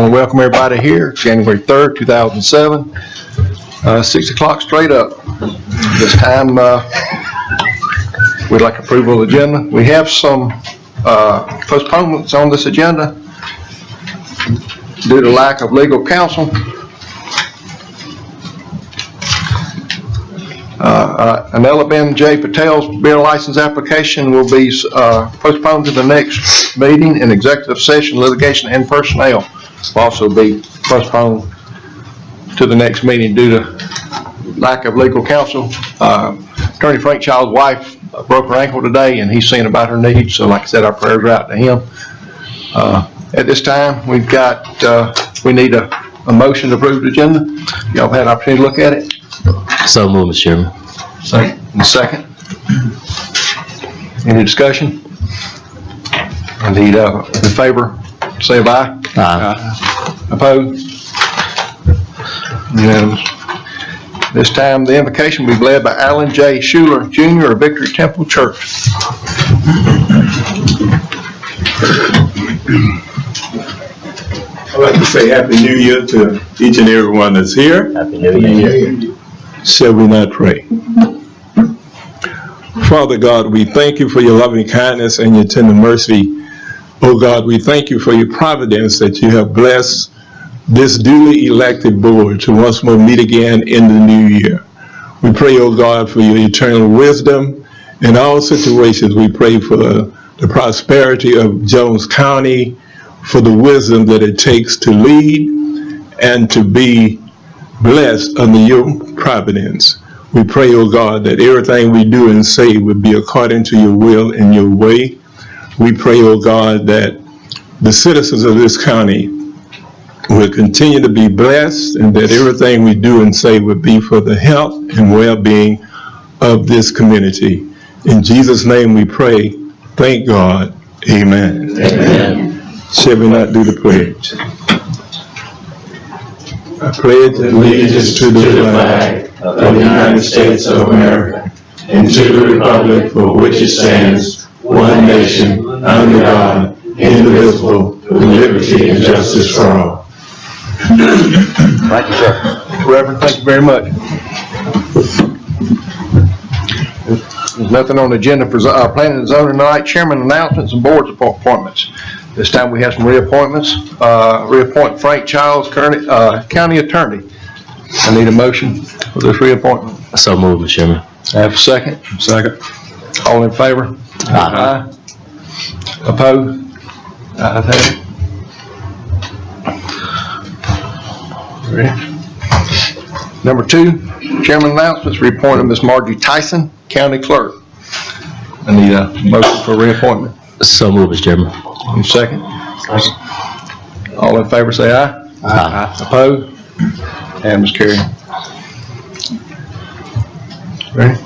want to welcome everybody here, January 3rd, 2007, 6 o'clock straight up. This time, we'd like approval of the agenda. We have some postponements on this agenda due to lack of legal counsel. Anela Ben J. Patel's beer license application will be postponed to the next meeting, and executive session, litigation, and personnel will also be postponed to the next meeting due to lack of legal counsel. Attorney Frank Child's wife broke her ankle today, and he's seeing about her needs, so like I said, our prayers are out to him. At this time, we've got, we need a motion to approve the agenda. Y'all had an opportunity to look at it? So moved, Mr. Chairman. Second. Any discussion? I need in favor, say aye. Aye. Opposed? Unanimous. This time the invocation will be led by Alan J. Schuler Jr. of Victory Temple Church. I'd like to say Happy New Year to each and every one that's here. Happy New Year. Shall we not pray? Father God, we thank you for your loving kindness and your tender mercy. Oh God, we thank you for your providence that you have blessed this duly elected board to once more meet again in the new year. We pray, oh God, for your eternal wisdom in all situations. We pray for the prosperity of Jones County, for the wisdom that it takes to lead and to be blessed under your providence. We pray, oh God, that everything we do and say would be according to your will and your way. We pray, oh God, that the citizens of this county will continue to be blessed, and that everything we do and say would be for the health and well-being of this community. In Jesus' name we pray. Thank God. Amen. Amen. Shall we not do the pledge? I pledge allegiance to the flag of the United States of America and to the republic for which it stands, one nation, under God, indivisible, with liberty and justice for all. Thank you, sir. Reverend, thank you very much. There's nothing on the agenda for planning and zoning tonight. Chairman announcements and boards appointments. This time we have some reappointments. Reappoint Frank Childs, county attorney. I need a motion for this reappointment. So moved, Mr. Chairman. I have a second. Second. All in favor? Aye. Opposed? Ayes have it. Number 2, chairman announcements, reappoint of Ms. Margie Tyson, county clerk. I need a motion for reappointment. So moved, Mr. Chairman. Second. All in favor say aye. Aye. Opposed? And Ms. Carey. Ready?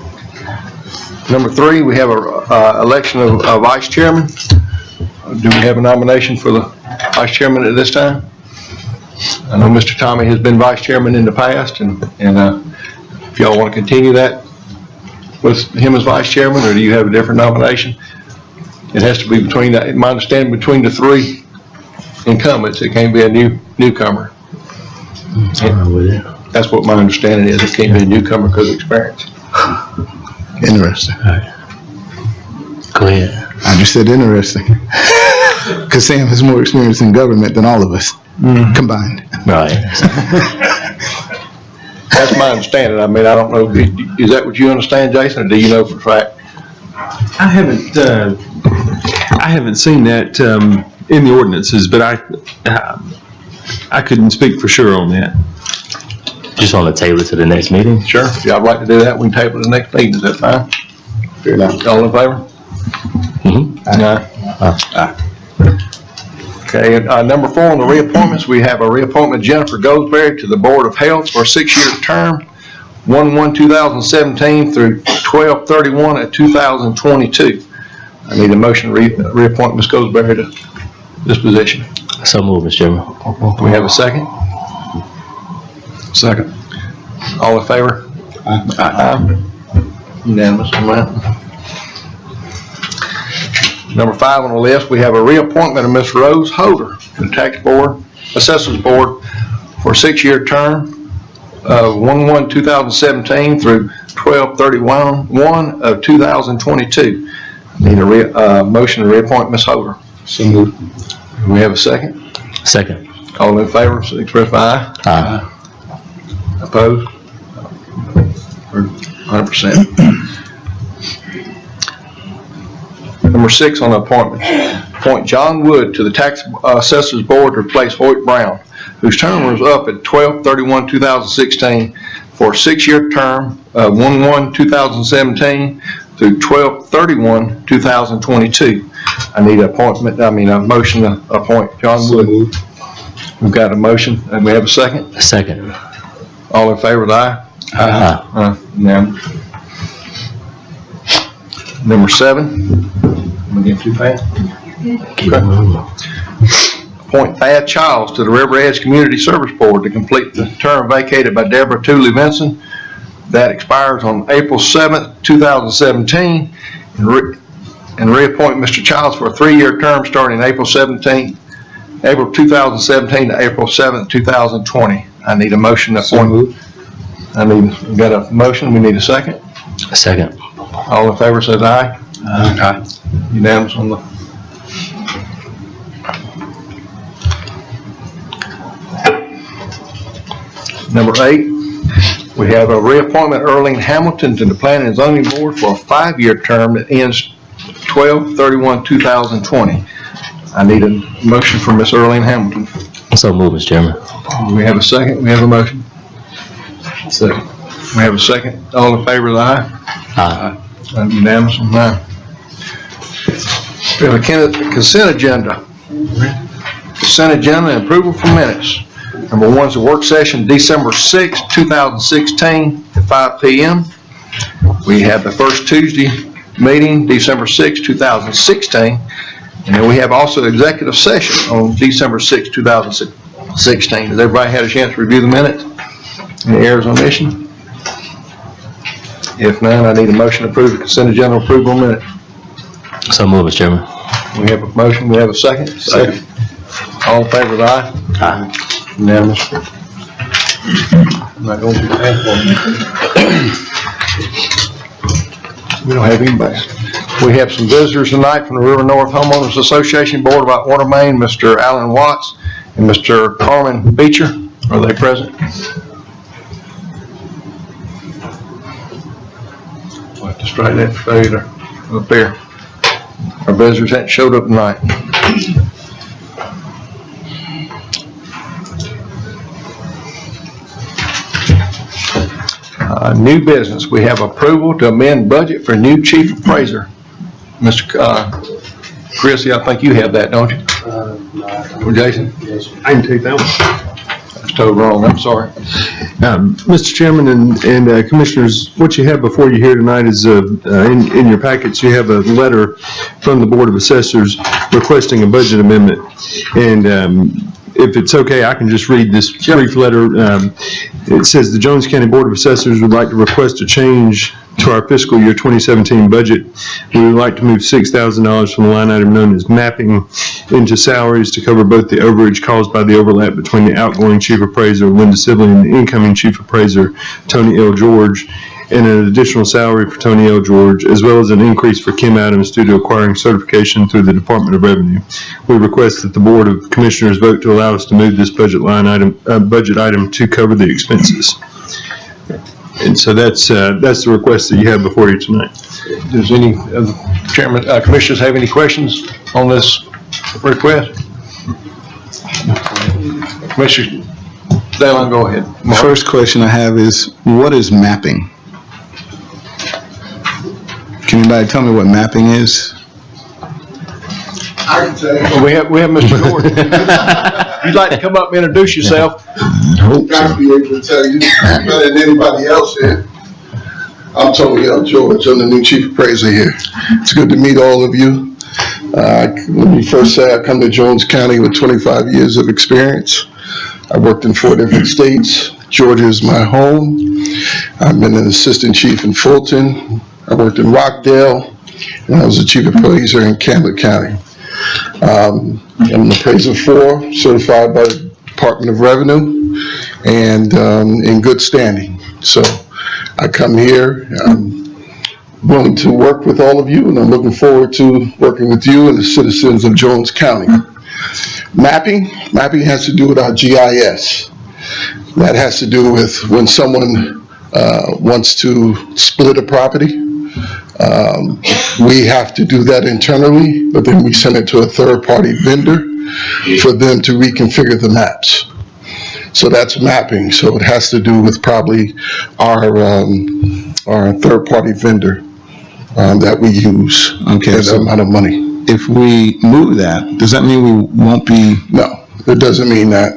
Number 3, we have a election of vice chairman. Do we have a nomination for the vice chairman at this time? I know Mr. Tommy has been vice chairman in the past, and if y'all want to continue that with him as vice chairman, or do you have a different nomination? It has to be between, my understanding, between the 3 incumbents. It can't be a newcomer. That's what my understanding is. It can't be a newcomer because of experience. Interesting. Go ahead. I just said interesting. Because Sam has more experience in government than all of us combined. Right. That's my understanding. I mean, I don't know. Is that what you understand, Jason, or do you know for a fact? I haven't seen that in the ordinances, but I couldn't speak for sure on that. Just on the table to the next meeting? Sure. If y'all like to do that, we can table the next meeting. Is that fine? Fair enough. All in favor? Mm-hmm. Aye. Okay, number 4 on the reappointments, we have a reappointment Jennifer Goldsberry to the Board of Health for a 6-year term, 1/1/2017 through 12/31/2022. I need a motion to reappoint Ms. Goldsberry to this position. So moved, Mr. Chairman. Do we have a second? Second. All in favor? Aye. Unanimous on that. Number 5 on the list, we have a reappointment of Ms. Rose Holder to the Tax Board Assessors Board for a 6-year term of 1/1/2017 through 12/31 of 2022. Need a motion to reappoint Ms. Holder. So moved. Do we have a second? Second. All in favor, so express by aye. Aye. Opposed? 100%. Number 6 on the appointments. Appoint John Wood to the Tax Assessors Board to replace Hoyt Brown, whose term was up at 12/31/2016 for a 6-year term of 1/1/2017 through 12/31/2022. I need a motion to appoint John Wood. We've got a motion, and we have a second. Second. All in favor, with aye? Aye. Unanimous. Number 7. Am I getting too fast? Appoint Thad Childs to the River Edge Community Service Board to complete the term vacated by Deborah Tooley Vinson. That expires on April 7th, 2017, and reappoint Mr. Childs for a 3-year term starting April 2017 to April 7th, 2020. I need a motion to appoint. We got a motion, we need a second. Second. All in favor says aye. Aye. Unanimous on the. Number 8, we have a reappointment Earlene Hamilton to the Planning and Zoning Board for a 5-year term that ends 12/31/2020. I need a motion for Miss Earlene Hamilton. So moved, Mr. Chairman. Do we have a second? We have a motion. Second. We have a second. All in favor, aye. Aye. Unanimous on that. We have a consent agenda. Consent agenda and approval for minutes. Number 1 is a work session December 6, 2016 at 5 p.m. We have the first Tuesday meeting December 6, 2016. And then we have also executive session on December 6, 2016. Has everybody had a chance to review the minutes? Any errors on omission? If none, I need a motion to approve the consent agenda approval minute. So moved, Mr. Chairman. We have a motion, we have a second? Second. All in favor, with aye? Aye. Unanimous. I'm not going to ask for it. We don't have anybody. We have some visitors tonight from the River North Homeowners Association Board of Water Main, Mr. Alan Watts and Mr. Carmen Beecher. Are they present? We'll have to straighten that failure up there. Our visitors hadn't showed up tonight. New business, we have approval to amend budget for new chief appraiser. Mr. Chrissy, I think you have that, don't you? Or Jason? I can take that one. I was told wrong, I'm sorry. Mr. Chairman and Commissioners, what you have before you here tonight is, in your packets, you have a letter from the Board of Assessors requesting a budget amendment. And if it's okay, I can just read this brief letter. It says, the Jones County Board of Assessors would like to request a change to our fiscal year 2017 budget. We would like to move $6,000 from the line item known as mapping into salaries to cover both the overage caused by the overlap between the outgoing chief appraiser, Linda Sibley, and the incoming chief appraiser, Tony L. George, and an additional salary for Tony L. George, as well as an increase for Kim Adams due to acquiring certification through the Department of Revenue. We request that the Board of Commissioners vote to allow us to move this budget item to cover the expenses. And so that's the request that you have before you tonight. Does any of the chairman, commissioners have any questions on this request? Commissioner Dallin, go ahead. The first question I have is, what is mapping? Can anybody tell me what mapping is? I can tell you. Well, we have Mr. Gordon. You'd like to come up and introduce yourself? I'll be able to tell you better than anybody else here. I'm Tony L. George. I'm the new chief appraiser here. It's good to meet all of you. Let me first say I come to Jones County with 25 years of experience. I worked in 4 different states. Georgia is my home. I've been an assistant chief in Fulton. I worked in Rockdale, and I was a chief appraiser in Campbell County. I'm an appraiser 4, certified by the Department of Revenue and in good standing. So I come here, I'm willing to work with all of you, and I'm looking forward to working with you and the citizens of Jones County. Mapping has to do with our GIS. That has to do with when someone wants to split a property. We have to do that internally, but then we send it to a third-party vendor for them to reconfigure the maps. So that's mapping. So it has to do with probably our third-party vendor that we use. Okay, For so- that amount of money. If we move that, does that mean we won't be, No, it doesn't mean that.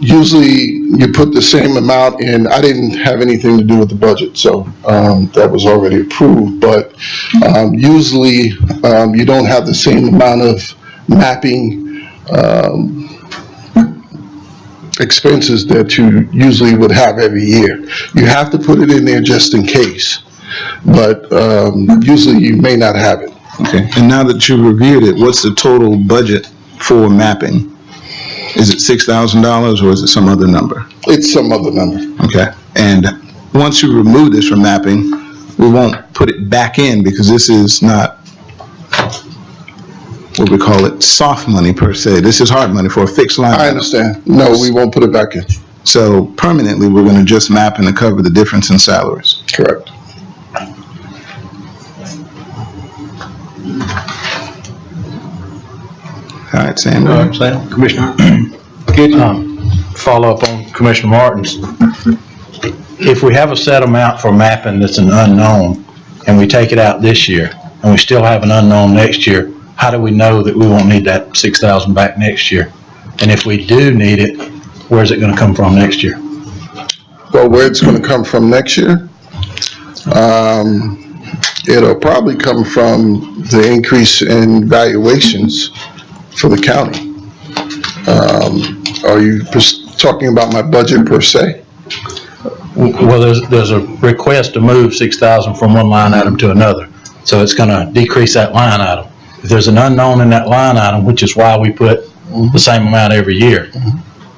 Usually you put the same amount in. I didn't have anything to do with the budget, so that was already approved. But usually you don't have the same amount of mapping expenses that you usually would have every year. You have to put it in there just in case, but usually you may not have it. okay, and now that you've reviewed it, what's the total budget for mapping? Is it $6,000 or is it some other number? It's some other number. Okay, and once you remove this from mapping, we won't put it back in because this is not what we call it, soft money per se. This is hard money for a fixed line. I item. understand. No, we won't put it back in. So permanently, we're going to just map and cover the difference in salaries. Correct. All right, Sam. Commissioner, follow up on Commissioner Martin's. If we have a set amount for mapping that's an unknown, and we take it out this year, and we still have an unknown next year, how do we know that we won't need that 6,000 back next year? And if we do need it, where's it gonna come from next year? Well, where it's gonna come from next year? It'll probably come from the increase in valuations for the county. Are you talking about my budget per se? Well, there's a request to move 6,000 from one line item to another, so it's gonna decrease that line item. If there's an unknown in that line item, which is why we put the same amount every year,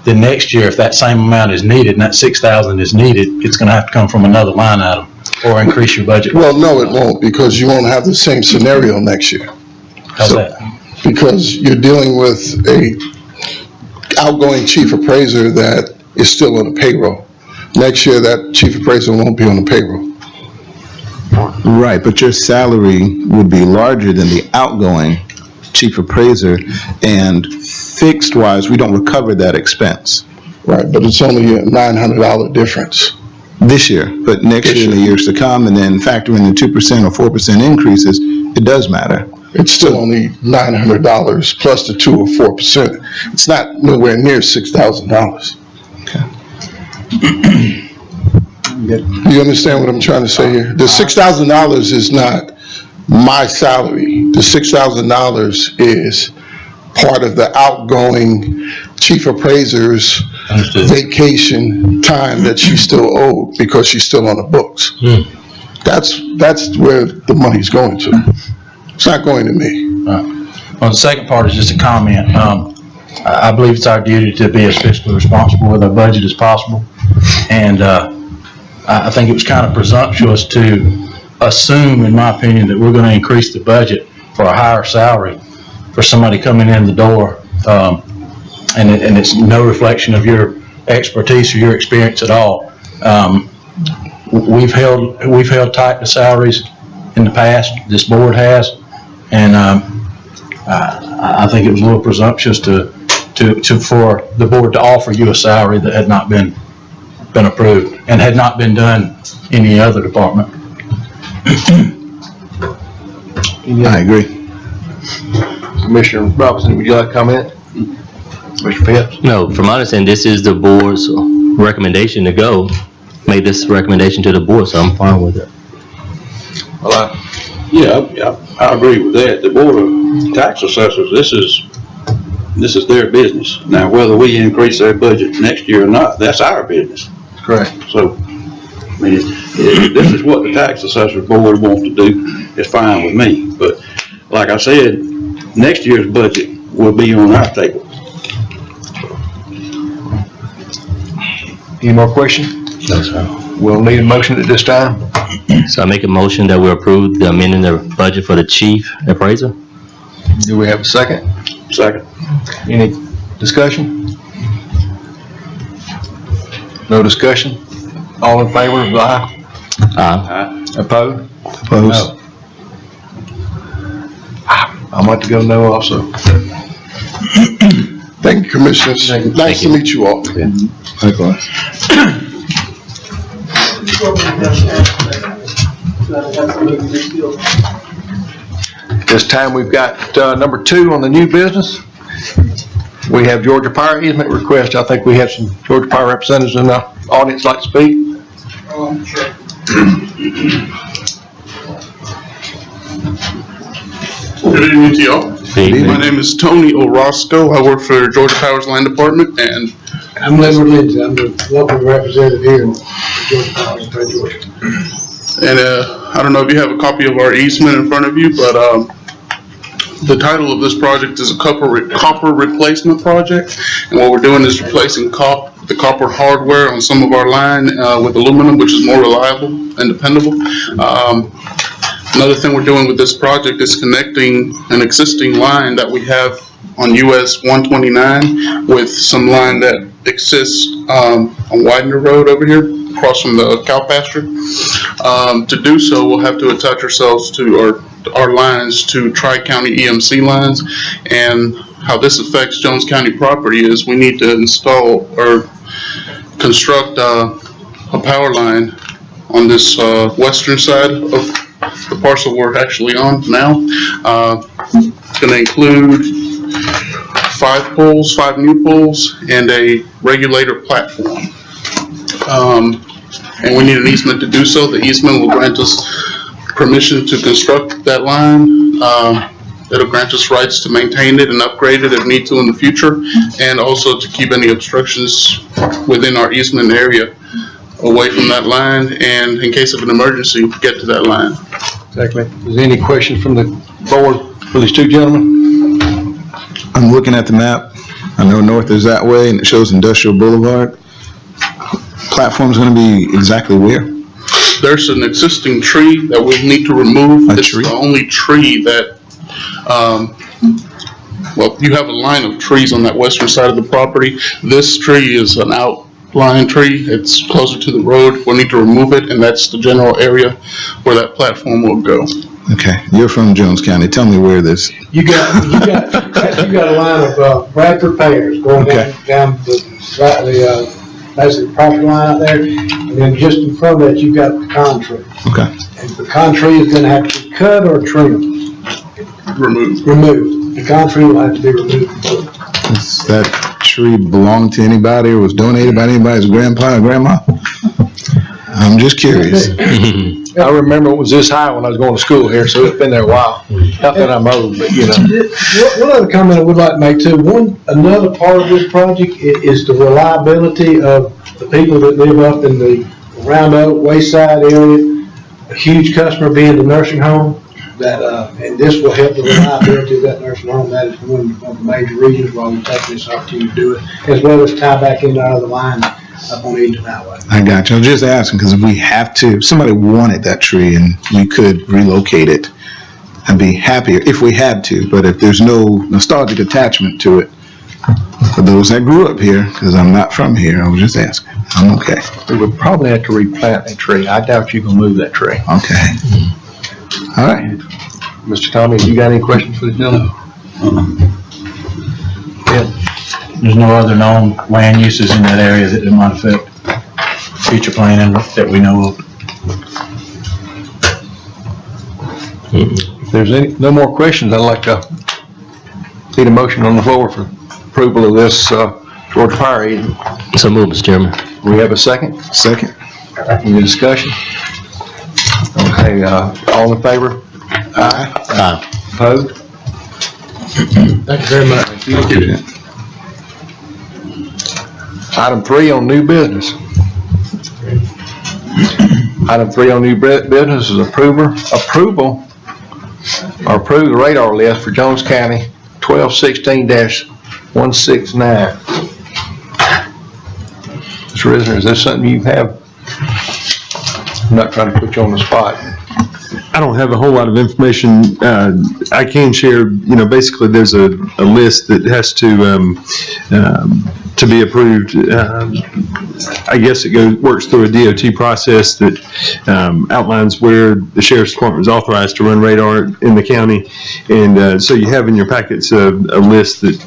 then next year, if that same amount is needed and that 6,000 is needed, it's gonna have to come from another line item or increase your budget. Well, no, it won't, because you won't have the same scenario next year. How's that? Because you're dealing with a outgoing chief appraiser that is still on the payroll. Next year, that chief appraiser won't be on the payroll. Right, but your salary would be larger than the outgoing chief appraiser, and fixed-wise, we don't recover that expense Right, but it's only a $900 difference. this year, but next year and the years to come, and then factor in the 2% or 4% increases, it does matter. It's still only $900 plus the 2 or 4%. It's not nowhere near $6,000. You understand what I'm trying to say here? The $6,000 is not my salary. The $6,000 is part of the outgoing chief appraiser's vacation time that she's still owed because she's still on the books. That's where the money's going to. It's not going to me. Well, the second part is just a comment. I believe it's our duty to be as fiscally responsible with our budget as possible. And I think it was kind of presumptuous to assume, in my opinion, that we're going to increase the budget for a higher salary for somebody coming in the door. And it's no reflection of your expertise or your experience at all. We've held tight to salaries in the past, this board has, and I think it was a little presumptuous for the board to offer you a salary that had not been approved and had not been done in any other department. I agree. Commissioner Robinson, would you like to comment? Mr. Pitts? No, from my understanding, this is the board's recommendation to go. Made this recommendation to the board, so I'm fine with it. Yeah, I agree with that. The Board of Tax Assessors, this is their business. Now, whether we increase their budget next year or not, that's our business. Correct. So, I mean, this is what the Tax Assessor Board wants to do, it's fine with me. But like I said, next year's budget will be on our table. Any more questions? No, sir. We'll need a motion at this time. So I make a motion that we approve the amending the budget for the chief appraiser. Do we have a second? Second. Any discussion? No discussion? All in favor of aye? Aye. Opposed? Opposed? I'm about to go no also. Thank you, Commissioners. Nice to meet you all. Likewise. This time we've got number 2 on the new business. We have Georgia Power easement request. I think we have some Georgia Power representatives in the audience like to speak. Good evening to y'all. Big. My name is Tony Orozco. I work for Georgia Power's Land Department, and I'm Leonard Lindsay. I'm the local representative here in Georgia Power, State of Georgia. I don't know if you have a copy of our easement in front of you, but the title of this project is a copper replacement project, and what we're doing is replacing the copper hardware on some of our line with aluminum, which is more reliable and dependable. Another thing we're doing with this project is connecting an existing line that we have on US 129 with some line that exists on Widener Road over here, across from the cow pasture. To do so, we'll have to attach ourselves to our lines to Tri-County EMC lines, and how this affects Jones County property is we need to install or construct a power line on this western side of the parcel we're actually on now. It's going to include 5 new poles, and a regulator platform. And we need an easement to do so. The easement will grant us permission to construct that line. It'll grant us rights to maintain it and upgrade it if need to in the future, and also to keep any obstructions within our easement area away from that line, and in case of an emergency, get to that line. Exactly. Is there any questions from the board for these 2 gentlemen? I'm looking at the map. I know north is that way, and it shows Industrial Boulevard. Platform's gonna be exactly where? There's an existing tree that we need to remove. A It's tree? the only tree that, well, you have a line of trees on that western side of the property. This tree is an outlying tree. It's closer to the road. We'll need to remove it, and that's the general area where that platform will go. Okay, you're from Jones County. Tell me where this, You got a line of Bradford pears going Okay. down the basically property line out there, and then just in front of that, you've got pecan tree. okay. And the pecan tree is gonna have to be cut or trimmed, Removed. removed. The pecan tree will have to be removed completely. Does that tree belong to anybody or was donated by anybody's grandpa or grandma? I'm just curious. I remember it was this high when I was going to school here, so it's been there a while. Not that I'm old, but you know. One other comment I would like to make too, another part of this project is the reliability of the people that live up in the Round Oak, Wayside area. A huge customer being the nursing home, and this will help the reliability of that nursing home. That is one of the major reasons why we're taking this opportunity to do it, as well as tie back into our other line up on Eaton Highway. I got you. I'm just asking because if we have to, if somebody wanted that tree and we could relocate it, I'd be happier if we had to, but if there's no nostalgic attachment to it, for those that grew up here, because I'm not from here, I was just asking. I'm okay. We would probably have to replant that tree. I doubt you can move that tree. Okay. All right. Mr. Tommy, you got any questions for the gentleman? There's no other known land uses in that area that it might affect future planning that we know of. If there's no more questions, I'd like to need a motion on the floor for approval of this Georgia Power easement. So move, Mr. Chairman. We have a second? Second. Any discussion? Okay, all in favor? Aye. Opposed? Thank you very much. Thank you. Item 3 on new business. Item 3 on new business is approve the radar list for Jones County 1216-169. Mr. Risner, is this something you have? I'm not trying to put you on the spot. I don't have a whole lot of information. I can share, basically there's a list that has to be approved. I guess it works through a DOT process that outlines where the sheriff's department is authorized to run radar in the county. And so you have in your packets a list that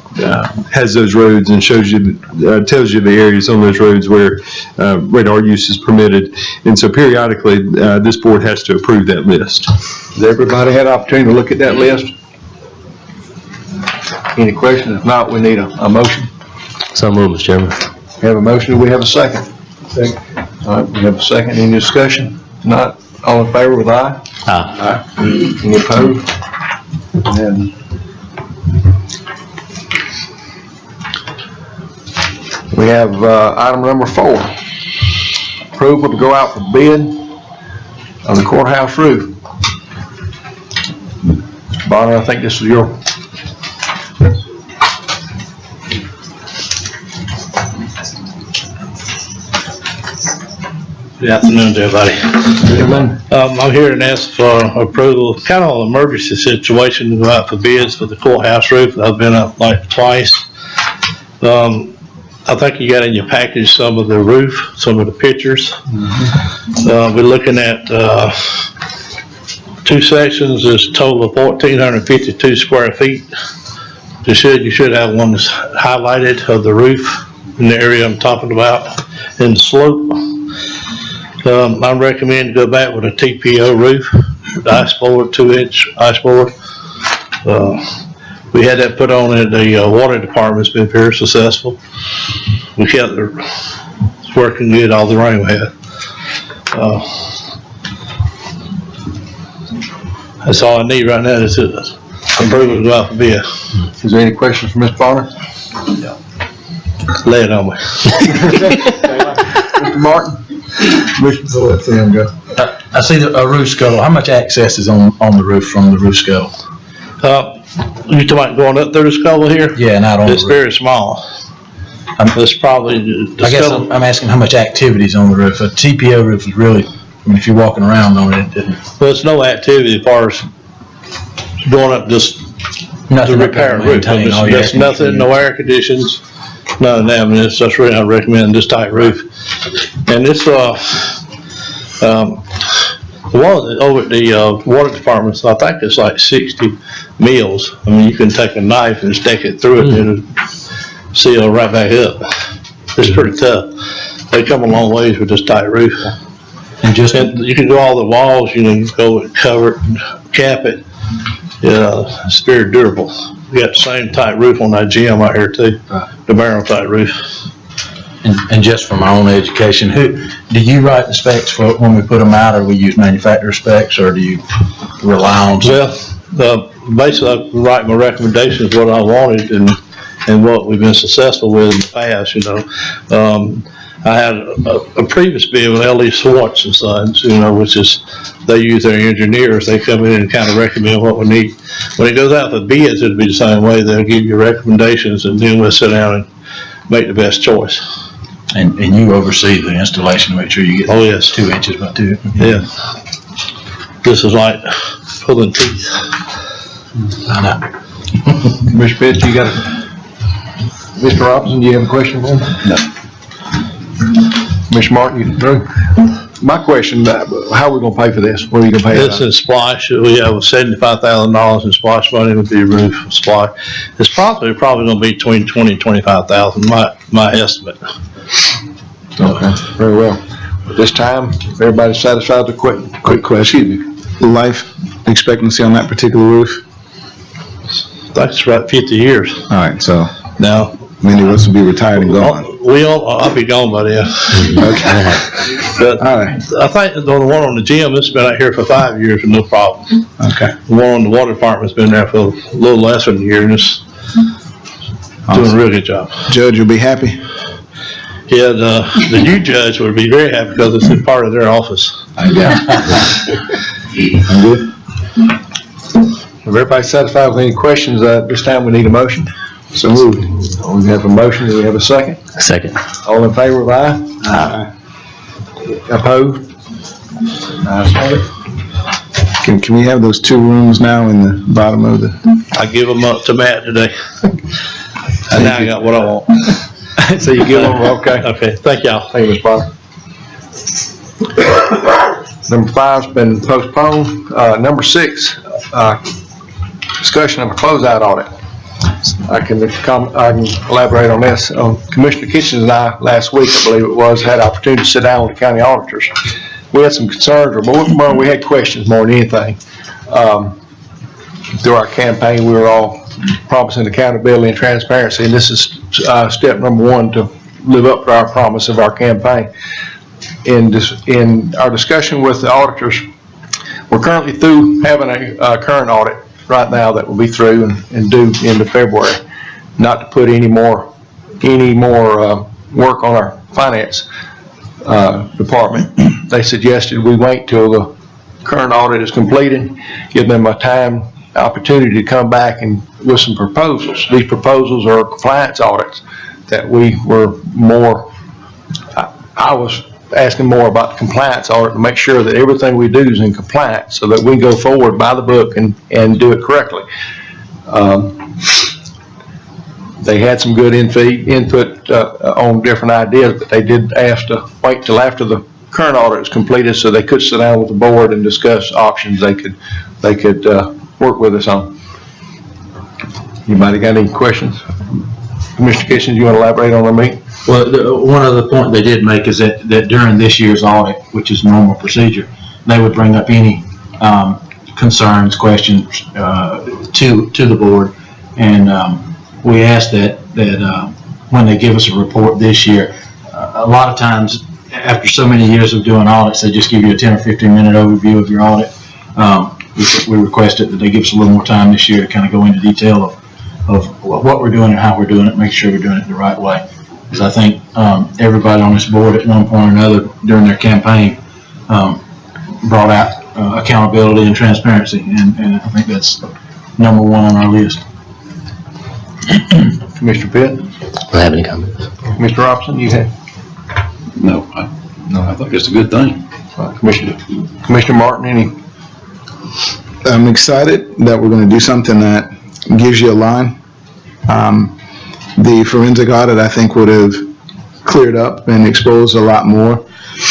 has those roads and shows you, tells you the areas on those roads where radar use is permitted. And so periodically, this board has to approve that list. Has everybody had an opportunity to look at that list? Any questions? If not, we need a motion. So moved, Mr. Chairman. We have a motion, do we have a second? Second. All right, we have a second, any discussion? If not, all in favor with aye? Aye. Any opposed? And we have item number 4, approval to go out for bid on the courthouse roof. Mr. Bonner, I think this is your. Good afternoon to everybody. I'm here to ask for approval, kind of an emergency situation, to go out for bids for the courthouse roof. I've been up like twice. I think you got in your package some of the roof, some of the pictures. We're looking at 2 sections, there's a total of 1,452 square feet. You should have one that's highlighted of the roof in the area I'm talking about, in the slope. I recommend go back with a TPO roof, ice board, 2-inch ice board. We had that put on at the water department. It's been very successful. We kept it's working good all the rain we had. That's all I need right now is approval to go out for bid. Is there any questions for Mr. Bonner? Lay it on me. Mr. Martin? Let Sam go. I see a roof scuttle. How much access is on the roof from the roof scuttle? You talking about going up through the scuttle here? Yeah, not on the It's roof. very small. It's probably, the I guess scuttle, I'm asking how much activity is on the roof. A TPO roof is really, if you're walking around on it, well, it's no activity as far as going up just to nothing repair a roof. There's nothing, no air conditions, none of that. I mean, that's really, I recommend this type roof. And this, one over at the water department, so I think it's like 60 meals. I mean, you can take a knife and stick it through it and it'll seal right back up. It's pretty tough. They come a long ways with this tight roof. And you can do all the walls, you can go and cover it, and cap it. It's very durable. We got the same type roof on that gym out here too, the barrel type roof. And just for my own education, do you write the specs for when we put them out, or we use manufacturer specs, or do you rely on? Well, basically, I write my recommendations, what I wanted, and what we've been successful with in the past. I had a previous bid with L.E. Swartz and Sons, which is, they use their engineers. They come in and kind of recommend what we need. When it goes out for bids, it'll be the same way. They'll give you recommendations, and then we'll sit down and make the best choice. And you oversee the installation to make sure you get. Oh, yes. 2 inches by 2. Yeah. This is like pulling teeth. I know. Mr. Pitts, you got Mr. Robinson, do you have a question for him? No. Mr. Martin, you through? My question, how are we gonna pay for this? What are you gonna pay? This is Splash. We have $75,000 in Splash money would be roof Splash. It's probably gonna be between 20 and 25,000, my estimate. Okay, very well. At this time, if everybody's satisfied with the quick question. Life expectancy on that particular roof? I think it's about 50 years All right, so now. many of us will be retired and gone. I'll be gone by then. Okay. But All right. I think the one on the gym, it's been out here for 5 years with no problem. Okay. The one on the water department's been there for a little less than a year, and it's doing a real good job. Judge, you'll be happy? Yeah, the new judge would be very happy because it's a part of their office. Yeah. I'm good. If everybody's satisfied with any questions, this time we need a motion. So moved. We have a motion, do we have a second? Second. All in favor of aye? Aye. Opposed? Ayes have it. Can we have those 2 rooms now in the bottom of the? I give them up to Matt today. And now I got what I want. So you give them, okay. Okay, thank y'all. Thank you, Ms. Potter. Number 5's been postponed. Number 6, discussion of a closeout audit. I can elaborate on this. Commissioner Kitchens and I, last week, I believe it was, had the opportunity to sit down with the county auditors. We had some concerns, or more, we had questions more than anything. Through our campaign, we were all promising accountability and transparency, and this is step number 1 to live up to our promise of our campaign. In our discussion with the auditors, we're currently through having a current audit right now that will be through and due into February. Not to put any more work on our finance department. They suggested we wait till the current audit is completed, give them a opportunity to come back and with some proposals. These proposals are compliance audits that we were more, I was asking more about the compliance audit to make sure that everything we do is in compliance so that we go forward by the book and do it correctly. They had some good input on different ideas, but they did ask to wait till after the current audit is completed so they could sit down with the board and discuss options they could work with us on. Anybody got any questions? Commissioner Kitchens, you want to elaborate on the meeting? Well, one other point they did make is that during this year's audit, which is normal procedure, they would bring up any concerns, questions to the board. And we asked that when they give us a report this year, a lot of times after so many years of doing audits, they just give you a 10 or 15 minute overview of your audit. We requested that they give us a little more time this year to kind of go into detail of what we're doing and how we're doing it, make sure we're doing it the right way. Because I think everybody on this board at one point or another during their campaign brought out accountability and transparency, and I think that's number 1 on our list. Commissioner Pitt? Don't have any comments. Mr. Robinson, you have? No, I think it's a good thing. Commissioner Martin, any? I'm excited that we're going to do something that gives you a line. The forensic audit, I think, would have cleared up and exposed a lot more.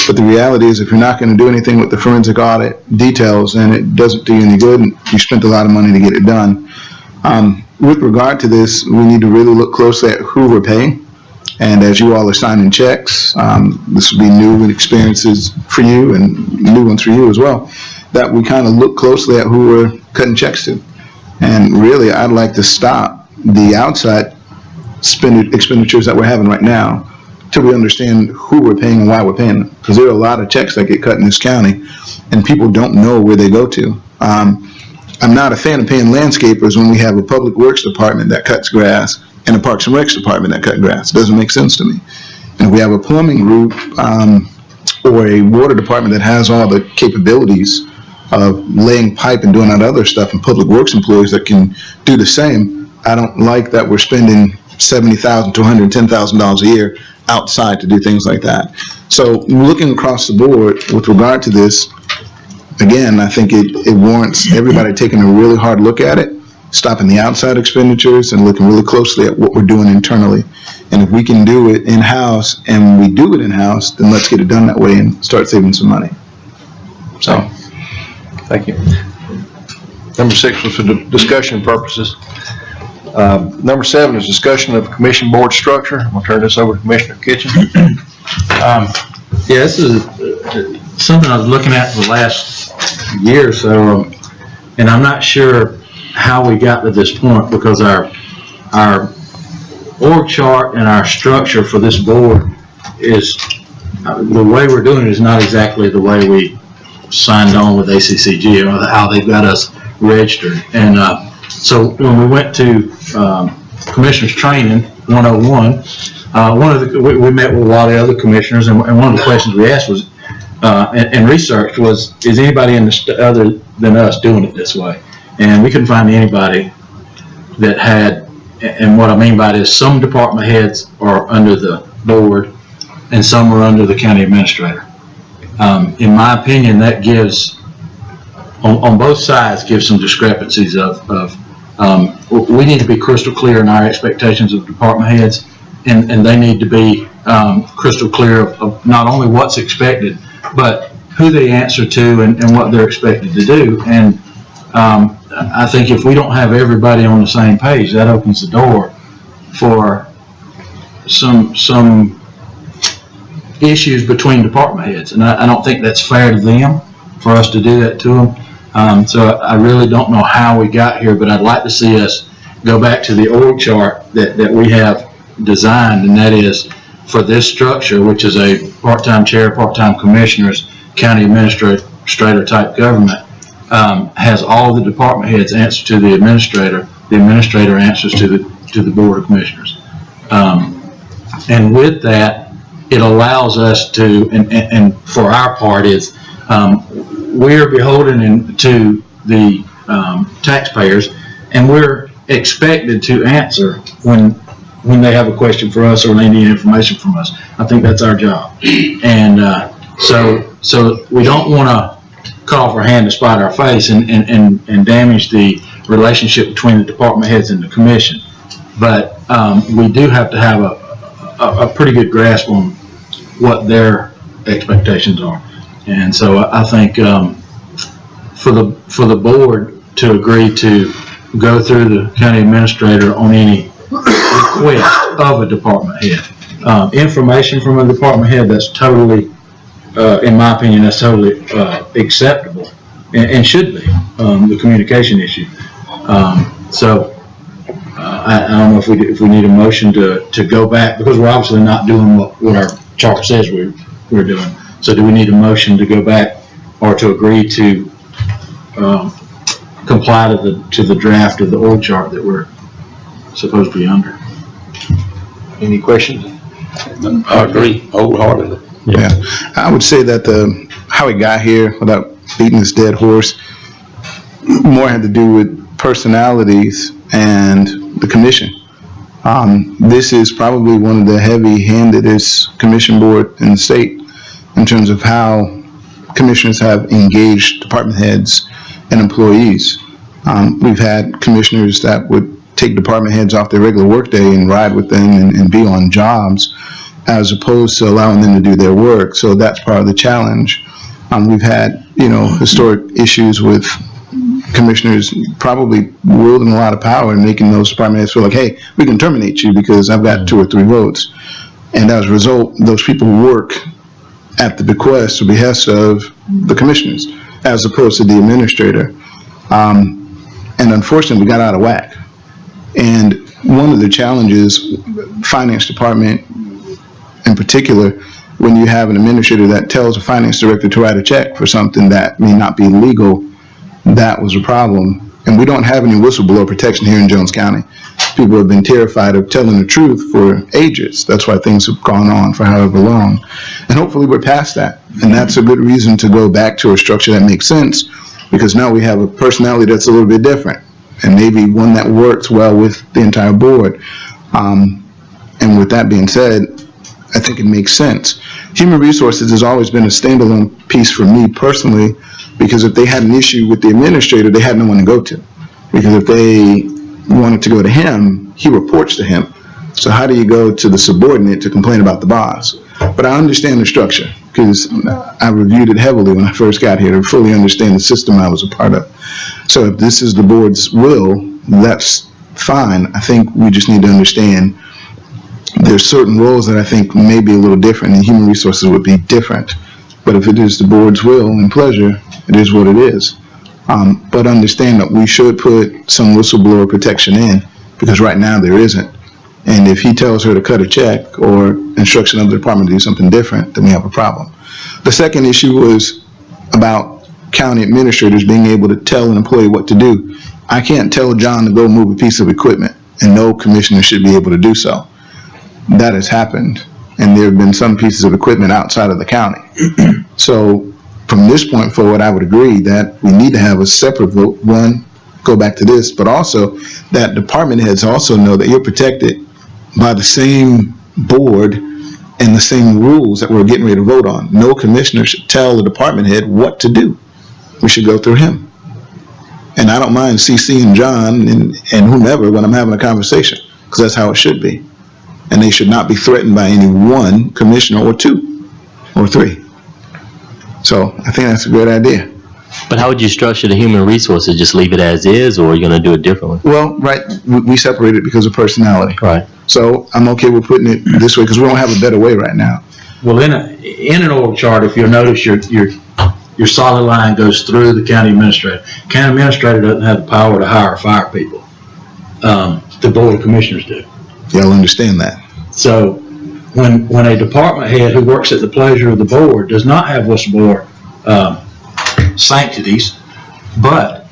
But the reality is, if you're not going to do anything with the forensic audit details, then it doesn't do you any good, and you spent a lot of money to get it done. With regard to this, we need to really look closely at who we're paying. And as you all are signing checks, this will be new experiences for you and new ones for you as well, that we kind of look closely at who we're cutting checks to. And really, I'd like to stop the outside expenditures that we're having right now till we understand who we're paying and why we're paying them. Because there are a lot of checks that get cut in this county, and people don't know where they go to. I'm not a fan of paying landscapers when we have a public works department that cuts grass and a parks and recs department that cut grass. It doesn't make sense to me. And if we have a plumbing group or a water department that has all the capabilities of laying pipe and doing that other stuff, and public works employees that can do the same, I don't like that we're spending $70,000 to $110,000 a year outside to do things like that. So looking across the board with regard to this, again, I think it warrants everybody taking a really hard look at it, stopping the outside expenditures and looking really closely at what we're doing internally. And if we can do it in-house and we do it in-house, then let's get it done that way and start saving some money. So. Thank you. Number 6 was for discussion purposes. Number 7 is discussion of commission board structure. I'm gonna turn this over to Commissioner Kitchen. This is something I was looking at for the last year or so, and I'm not sure how we got to this point, because our org chart and our structure for this board is, the way we're doing it is not exactly the way we signed on with ACCG, or how they've got us registered. And so when we went to Commissioners Training 101, we met with a lot of other commissioners, and one of the questions we asked was, and researched was, is anybody other than us doing it this way? And we couldn't find anybody that had and what I mean by this, some department heads are under the board and some are under the county administrator. In my opinion, that gives, on both sides, gives some discrepancies we need to be crystal clear in our expectations of department heads, and they need to be crystal clear of not only what's expected, but who they answer to and what they're expected to do. And I think if we don't have everybody on the same page, that opens the door for some issues between department heads, and I don't think that's fair to them for us to do that to them. So I really don't know how we got here, but I'd like to see us go back to the org chart that we have designed, and that is for this structure, which is a part-time chair, part-time commissioners, county administrator type government, has all the department heads answer to the administrator answers to the board of commissioners. And with that, it allows us to, and for our part is, we're beholden to the taxpayers, and we're expected to answer when they have a question for us or they need information from us. I think that's our job. And so we don't want to cut off our hand to spite our face and damage the relationship between the department heads and the commission. But we do have to have a pretty good grasp on what their expectations are. And so I think for the board to agree to go through the county administrator on any request of a department head, information from a department head, that's totally, in my opinion, that's totally acceptable and should be the communication issue. So I don't know if we need a motion to go back, because we're obviously not doing what our charter says we're doing. So do we need a motion to go back or to agree to comply to the draft of the org chart that we're supposed to be under? Any questions? I agree wholeheartedly. Yeah, I would say that how we got here, without beating this dead horse, more had to do with personalities and the commission. This is probably one of the heavy-handedest commission board in the state in terms of how commissioners have engaged department heads and employees. We've had commissioners that would take department heads off their regular workday and ride with them and be on jobs, as opposed to allowing them to do their work. So that's part of the challenge. We've had, historic issues with commissioners probably wielding a lot of power and making those department heads feel like, hey, we can terminate you because I've got 2 or 3 votes. And as a result, those people work at the bequest or behest of the commissioners, as opposed to the administrator. And unfortunately, we got out of whack. And one of the challenges, finance department in particular, when you have an administrator that tells a finance director to write a check for something that may not be legal, that was a problem. And we don't have any whistleblower protection here in Jones County. People have been terrified of telling the truth for ages. That's why things have gone on for however long. And hopefully we're past that. And that's a good reason to go back to a structure that makes sense, because now we have a personality that's a little bit different, and maybe one that works well with the entire board. And with that being said, I think it makes sense. Human resources has always been a standalone piece for me personally, because if they had an issue with the administrator, they had no one to go to. Because if they wanted to go to him, he reports to him. So how do you go to the subordinate to complain about the boss? But I understand the structure, because I reviewed it heavily when I first got here to fully understand the system I was a part of. So if this is the board's will, that's fine. I think we just need to understand there's certain roles that I think may be a little different, and human resources would be different. But if it is the board's will and pleasure, it is what it is. But understand that we should put some whistleblower protection in, because right now there isn't. And if he tells her to cut a check or instruction of the department to do something different, then we have a problem. The second issue was about county administrators being able to tell an employee what to do. I can't tell John to go move a piece of equipment, and no commissioner should be able to do so. That has happened, and there have been some pieces of equipment outside of the county. So from this point forward, I would agree that we need to have a separate vote, one, go back to this, but also that department heads also know that you're protected by the same board and the same rules that we're getting ready to vote on. No commissioner should tell the department head what to do. We should go through him. And I don't mind CCing John and whomever when I'm having a conversation, because that's how it should be. And they should not be threatened by any one commissioner or two or three. So I think that's a great idea. But how would you structure the human resources? Just leave it as is, or are you gonna do it differently? Well, right, we separate it because of personality. Right. So I'm okay with putting it this way because we don't have a better way right now. Well, in an org chart, if you'll notice, your solid line goes through the county administrator. County administrator doesn't have the power to hire or fire people. The board of commissioners do. Y'all understand that? So when a department head who works at the pleasure of the board does not have whistleblower sanctities, but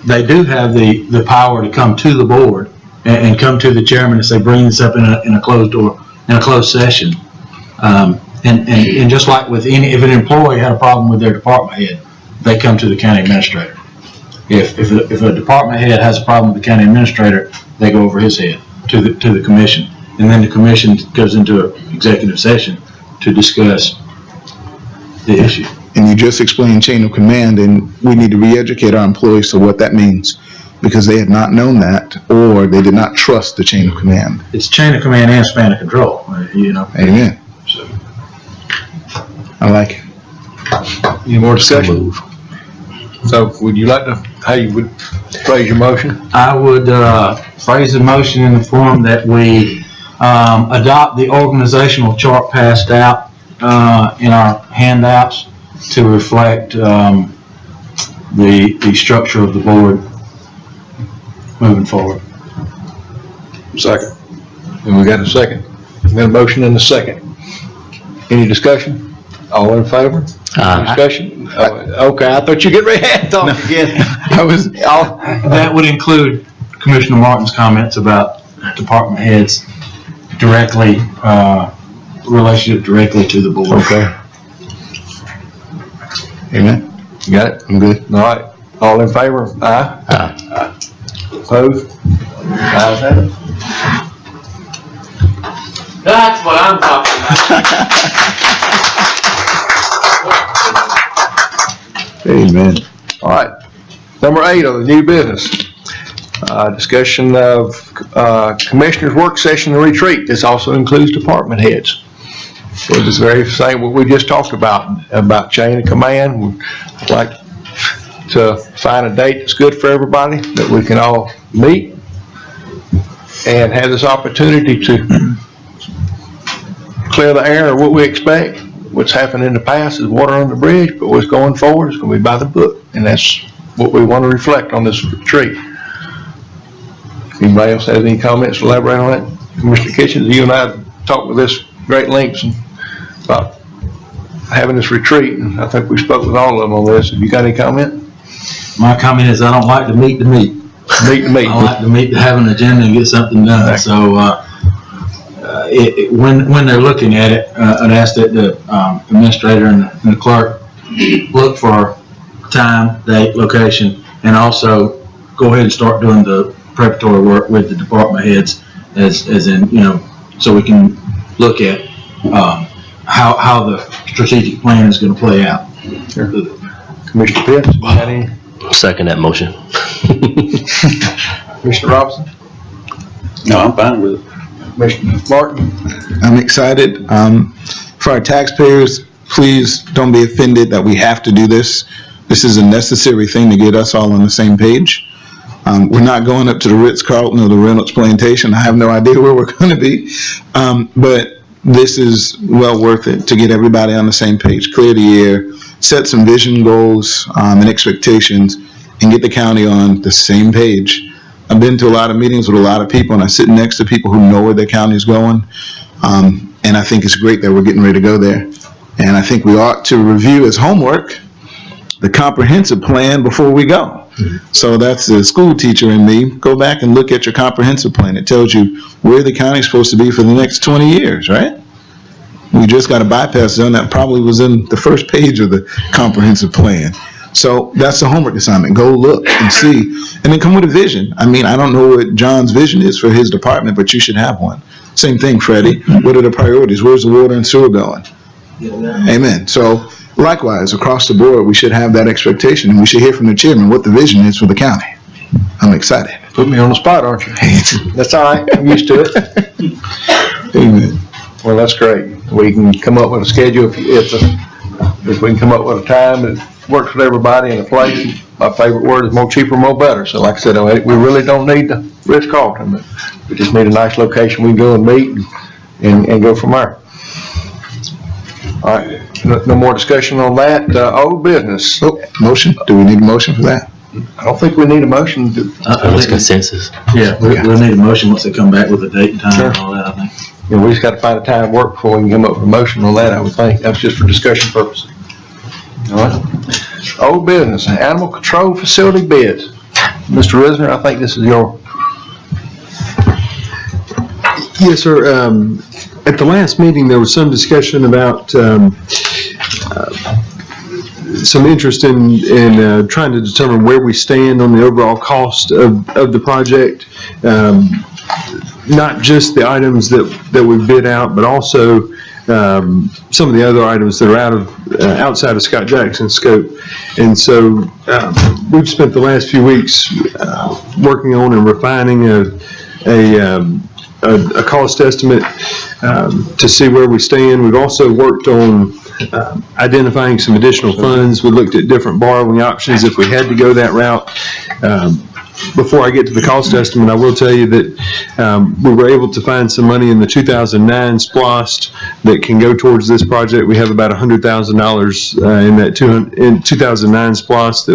they do have the power to come to the board and come to the chairman and say, bring this up in a closed door, in a closed session. And just like with if an employee had a problem with their department head, they come to the county administrator. If a department head has a problem with the county administrator, they go over his head to the commission. And then the commission goes into an executive session to discuss the issue. And you just explained chain of command, and we need to re-educate our employees to what that means, because they had not known that, or they did not trust the chain of command. It's chain of command and span of control, you know. Amen. So, I like it. Any more discussion? So would you like to, how you would phrase your motion? I would phrase the motion in the form that we adopt the organizational chart passed out in our handouts to reflect the structure of the board moving forward. Second. And we got a second. Got a motion and a second. Any discussion? All in favor? Any discussion? Okay, I thought you get ready to talk again. That would include Commissioner Martin's comments about department heads directly, relationship directly to the board. Okay. Amen. You got it? I'm good. All right. All in favor? Aye. Aye. Opposed? Ayes have it. That's what I'm talking about. Amen. All right. Number 8 on the new business. Discussion of commissioners' work session and retreat. This also includes department heads. So this very same what we just talked about chain of command. We'd like to find a date that's good for everybody, that we can all meet and have this opportunity to clear the air of what we expect. What's happened in the past is water on the bridge, but what's going forward is going to be by the book, and that's what we want to reflect on this retreat. Anybody else has any comments to elaborate on that? Commissioner Kitchens, you and I talked with this great lengths about having this retreat, and I think we spoke with all of them on this. Have you got any comment? My comment is I don't like to meet to meet. Meet to meet. I like to meet to have an agenda and get something done. So when they're looking at it, I'd ask that the administrator and the clerk look for time, date, location, and also go ahead and start doing the preparatory work with the department heads, as in, you know, so we can look at how the strategic plan is going to play out. Sure. Commissioner Pitts, you got any? Second that motion. Commissioner Robinson? No, I'm fine with it. Commissioner Martin? I'm excited. For our taxpayers, please don't be offended that we have to do this. This is a necessary thing to get us all on the same page. We're not going up to the Ritz-Carlton or the Reynolds Plantation. I have no idea where we're going to be. But this is well worth it to get everybody on the same page, clear the air, set some vision goals and expectations, and get the county on the same page. I've been to a lot of meetings with a lot of people, and I sit next to people who know where their county is going. And I think it's great that we're getting ready to go there. And I think we ought to review as homework the comprehensive plan before we go. So that's the school teacher in me. Go back and look at your comprehensive plan. It tells you where the county's supposed to be for the next 20 years, right? We just got a bypass zone that probably was in the first page of the comprehensive plan. So that's the homework assignment. Go look and see, and then come with a vision. I mean, I don't know what John's vision is for his department, but you should have one. Same thing, Freddie. What are the priorities? Where's the water and sewer going? Amen. So likewise, across the board, we should have that expectation, and we should hear from the chairman what the vision is for the county. I'm excited. Put me on the spot, aren't you? That's all right, I'm used to it. Amen. Well, that's great. We can come up with a schedule if we can come up with a time that works with everybody in a place. My favorite word is more cheaper, more better. So like I said, we really don't need the Ritz-Carlton, but we just need a nice location we can go and meet and go from there. All right, no more discussion on that. Old business. Oh, motion? Do we need a motion for that? I don't think we need a motion. It's consensus. Yeah, we'll need a motion once they come back with a date and time and all that, I think. We just got to find a time to work before we can come up with a motion on that, I would think. That's just for discussion purposes. All right. Old business, animal control facility bids. Mr. Risner, I think this is your. Yes, sir. At the last meeting, there was some discussion about some interest in trying to determine where we stand on the overall cost of the project. Not just the items that we bid out, but also some of the other items that are outside of Scott Jackson's scope. And so we've spent the last few weeks working on and refining a cost estimate to see where we stand. We've also worked on identifying some additional funds. We looked at different borrowing options if we had to go that route. Before I get to the cost estimate, I will tell you that we were able to find some money in the 2009 SPLOST that can go towards this project. We have about $100,000 in that 2009 SPLOST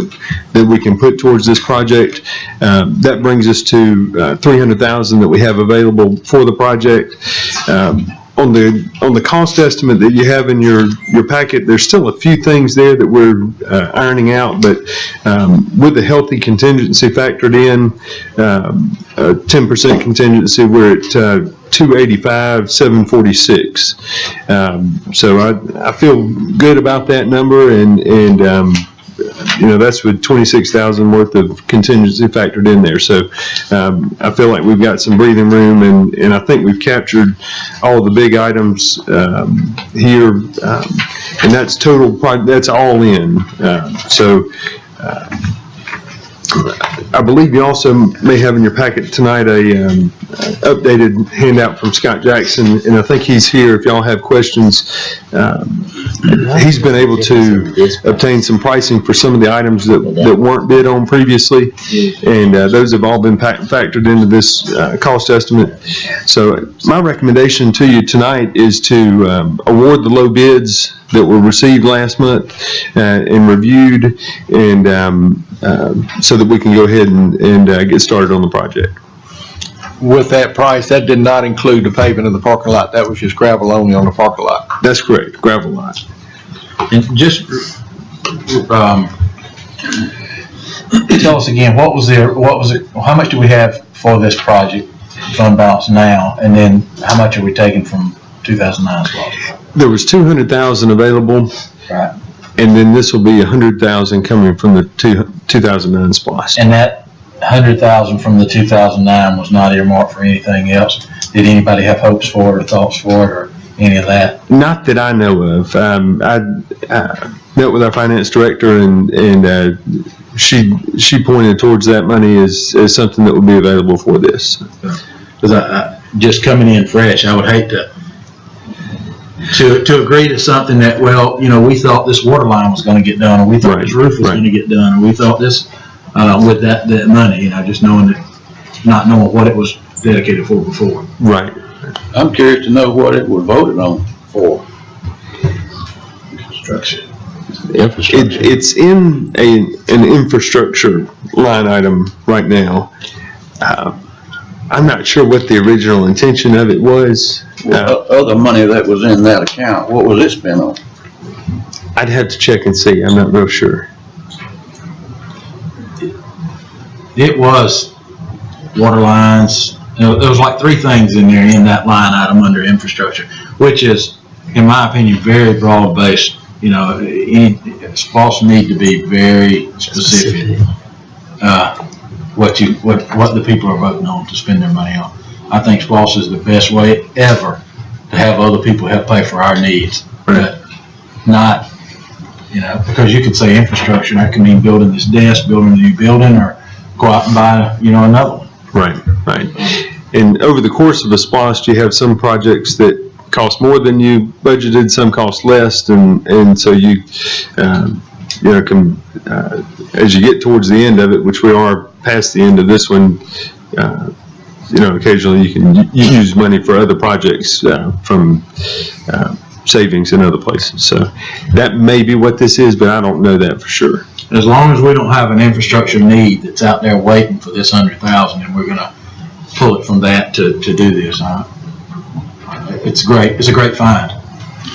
that we can put towards this project. That brings us to $300,000 that we have available for the project. On the cost estimate that you have in your packet, there's still a few things there that we're ironing out, but with the healthy contingency factored in, 10% contingency, we're at $285,746. So I feel good about that number, and that's with $26,000 worth of contingency factored in there. So I feel like we've got some breathing room, and I think we've captured all the big items here, and that's total. That's all in. I believe you also may have in your packet tonight a updated handout from Scott Jackson, and I think he's here if y'all have questions. He's been able to obtain some pricing for some of the items that weren't bid on previously, and those have all been factored into this cost estimate. So my recommendation to you tonight is to award the low bids that were received last month and reviewed, and so that we can go ahead and get started on the project. With that price, that did not include the paving of the parking lot. That was just gravel only on the parking lot. That's correct, gravel lot. And just tell us again, how much do we have for this project, fund balance now, and then how much are we taking from 2009 SPLOST? There was $200,000 available. Right. And then this will be $100,000 coming from the 2009 SPLOST. And that 100,000 from the 2009 was not earmarked for anything else? Did anybody have hopes for it or thoughts for it or any of that? Not that I know of. I met with our finance director, and she pointed towards that money as something that would be available for this. Because I just coming in fresh, I would hate to agree to something that, we thought this water line was going to get done, or we thought this roof was going to get done, or we thought this with that money, just not knowing what it was dedicated for before. Right. I'm curious to know what it was voted on for. Construction. Infrastructure. It's in an infrastructure line item right now. I'm not sure what the original intention of it was. Other money that was in that account, what was it spent on? I'd have to check and see. I'm not real sure. It was water lines. There was like three things in there in that line item under infrastructure, which is, in my opinion, very broad-based SPOS need to be very specific, what the people are voting on to spend their money on. I think SPOS is the best way ever to have other people help pay for our needs, but not, because you could say infrastructure, that could mean building this desk, building a new building, or go out and buy, another one. Right. And over the course of a SPOS, you have some projects that cost more than you budgeted, some cost less, and so you, can, as you get towards the end of it, which we are past the end of this one, occasionally you can use money for other projects from savings in other places. So that may be what this is, but I don't know that for sure. As long as we don't have an infrastructure need that's out there waiting for this 100,000, and we're gonna pull it from that to do this, it's great. It's a great find.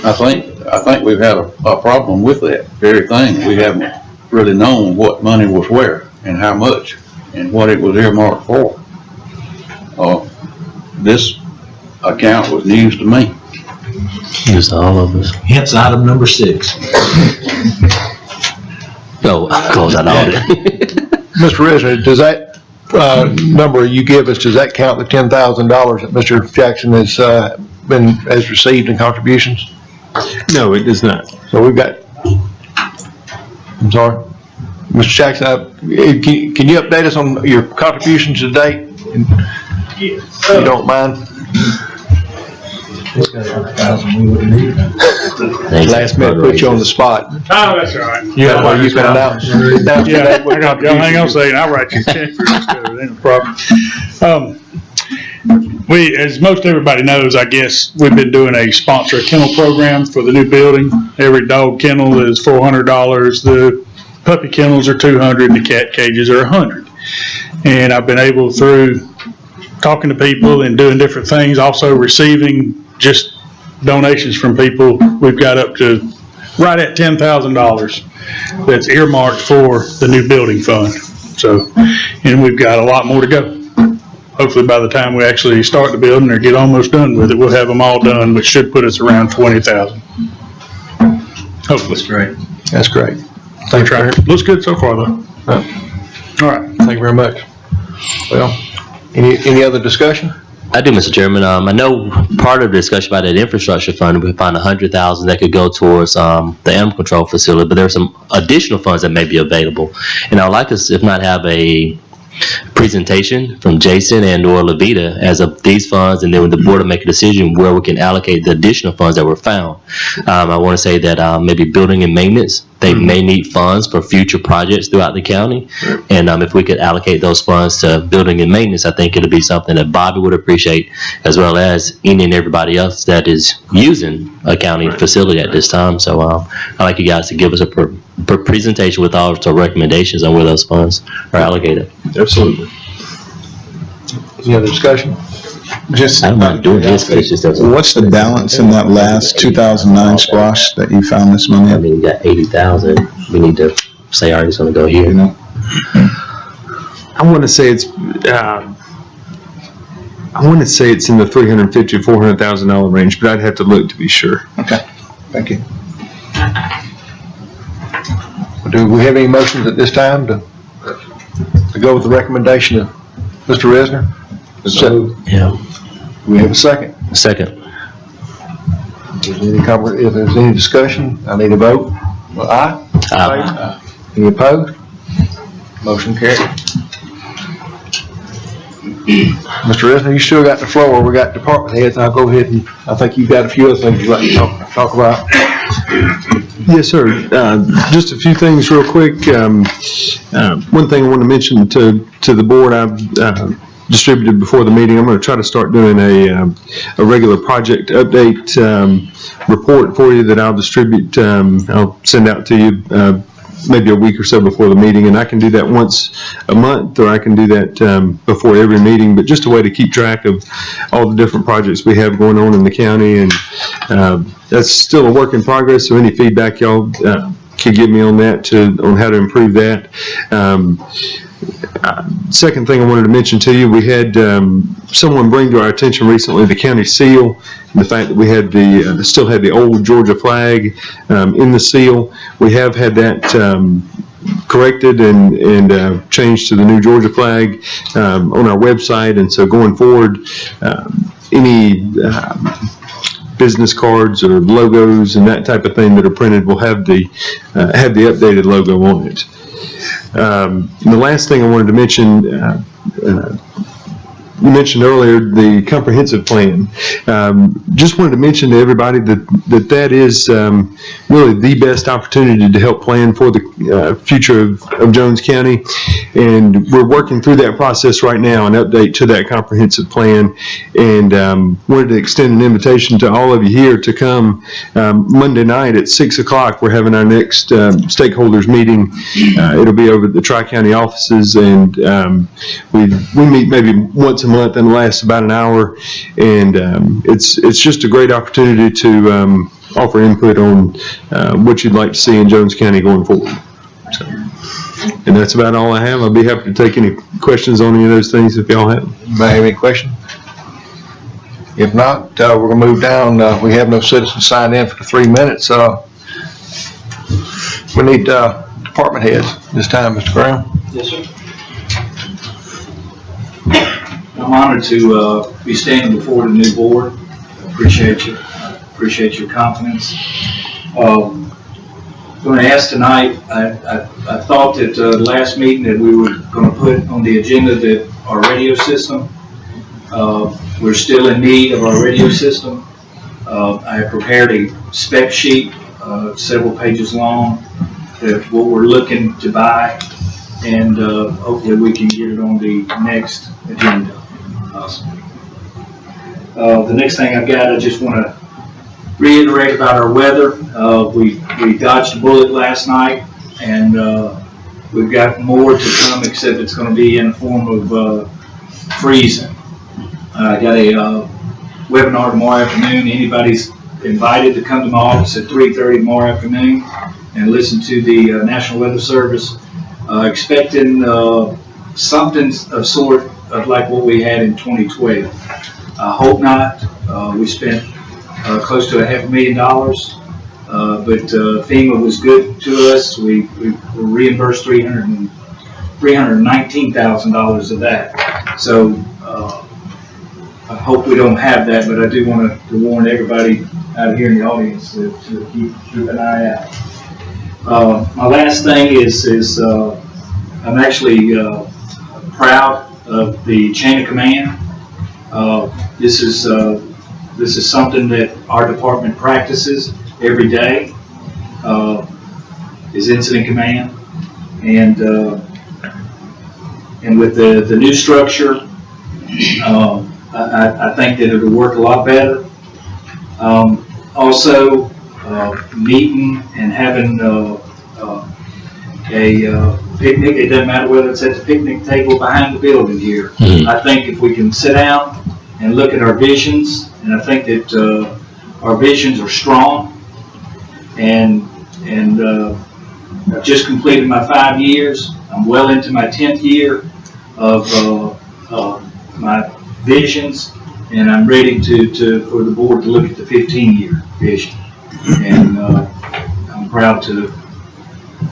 I think we've had a problem with that very thing. We haven't really known what money was where and how much and what it was earmarked for. This account was news to me. Just all of us. Hence item number 6. No, close that audit. Mr. Resident, does that number you give us, does that count the $10,000 that Mr. Jackson has received in contributions? No, it does not. So we've got, I'm sorry, Mr. Jackson, can you update us on your contributions to date? If you don't mind. Last minute put you on the spot. Oh, that's all right. You can announce. Yeah, hang on a second, I'll write you a check for this, too, ain't no problem. As most everybody knows, I guess, we've been doing a sponsor kennel program for the new building. Every dog kennel is $400, the puppy kennels are $200, and the cat cages are $100. And I've been able, through talking to people and doing different things, also receiving just donations from people, we've got up to right at $10,000 that's earmarked for the new building fund. So, and we've got a lot more to go. Hopefully by the time we actually start the building or get almost done with it, we'll have them all done, which should put us around 20,000. Hopefully. That's great. That's great. Thanks, Roger. Looks good so far, though. All right. Thank you very much. Well, any other discussion? I do, Mr. Chairman. I know part of the discussion about that infrastructure fund, we found $100,000 that could go towards the animal control facility, but there are some additional funds that may be available. And I'd like us, if not have a presentation from Jason and or Levita as of these funds, and then the board will make a decision where we can allocate the additional funds that were found. I want to say that maybe building and maintenance, they may need funds for future projects throughout the county. And if we could allocate those funds to building and maintenance, I think it'll be something that Bobby would appreciate, as well as any and everybody else that is using a county facility at this time. So I'd like you guys to give us a presentation with all the recommendations on where those funds are allocated. Absolutely. Any other discussion? Just, I'm not doing this, but it's just doesn't. what's the balance in that last 2009 SPOS that you found this money I in? mean, we got 80,000. We need to say, all right, it's going to go here. You know? I want to say it's in the $350,000 to $400,000 range, but I'd have to look to be sure. Okay, thank you. Do we have any motions at this time to go with the recommendation of Mr. Resner? Yeah. We have a second. Second. If there's any discussion, I need a vote. Well, aye? Aye. Any opposed? Motion carried. Mr. Resner, you still got the floor. We got department heads. I'll go ahead and, I think you've got a few other things you'd like to talk about. Yes, sir. Just a few things real quick. One thing I want to mention to the board, I've distributed before the meeting. I'm going to try to start doing a regular project update report for you that I'll distribute. I'll send out to you maybe a week or so before the meeting, and I can do that once a month, or I can do that before every meeting, but just a way to keep track of all the different projects we have going on in the county. And that's still a work in progress, so any feedback y'all could give me on that, on how to improve that. Second thing I wanted to mention to you, we had someone bring to our attention recently the county seal and the fact that we had still had the old Georgia flag in the seal. We have had that corrected and changed to the new Georgia flag on our website, and so going forward, any business cards or logos and that type of thing that are printed will have the updated logo on it. And the last thing I wanted to mention, you mentioned earlier the comprehensive plan. Just wanted to mention to everybody that is really the best opportunity to help plan for the future of Jones County. And we're working through that process right now, an update to that comprehensive plan. And wanted to extend an invitation to all of you here to come Monday night at 6 o'clock. We're having our next stakeholders meeting. It'll be over at the Tri-County offices, and we meet maybe once a month and lasts about an hour, and it's just a great opportunity to offer input on what you'd like to see in Jones County going forward. So, and that's about all I have. I'll be happy to take any questions on any of those things if y'all have. Anybody have any questions? If not, we're gonna move down. We have no citizens signed in for the 3 minutes. We need department heads this time, Mr. Graham. Yes, sir. I'm honored to be standing before the new board. Appreciate you. Appreciate your confidence. I'm going to ask tonight, I thought that last meeting that we were going to put on the agenda that our radio system, we're still in need of our radio system. I have prepared a spec sheet, several pages long, of what we're looking to buy, and hopefully we can get it on the next agenda. The next thing I've got, I just want to reiterate about our weather. We dodged a bullet last night, and we've got more to come, except it's going to be in the form of freezing. I got a webinar tomorrow afternoon. Anybody's invited to come to my office at 3:30 tomorrow afternoon and listen to the National Weather Service, expecting something of sort of like what we had in 2012. I hope not. We spent close to $500,000, but FEMA was good to us. We were reimbursed $319,000 of that. So I hope we don't have that, but I do want to warn everybody out here in the audience to keep an eye out. My last thing is I'm actually proud of the chain of command. This is something that our department practices every day. Is incident command, and with the new structure, I think that it'll work a lot better. Also, meeting and having a picnic, it doesn't matter whether it's at the picnic table behind the building here. Mm-hmm. I think if we can sit down and look at our visions, and I think that our visions are strong, and I've just completed my 5 years. I'm well into my 10th year of my visions, and I'm ready for the board to look at the 15-year vision. And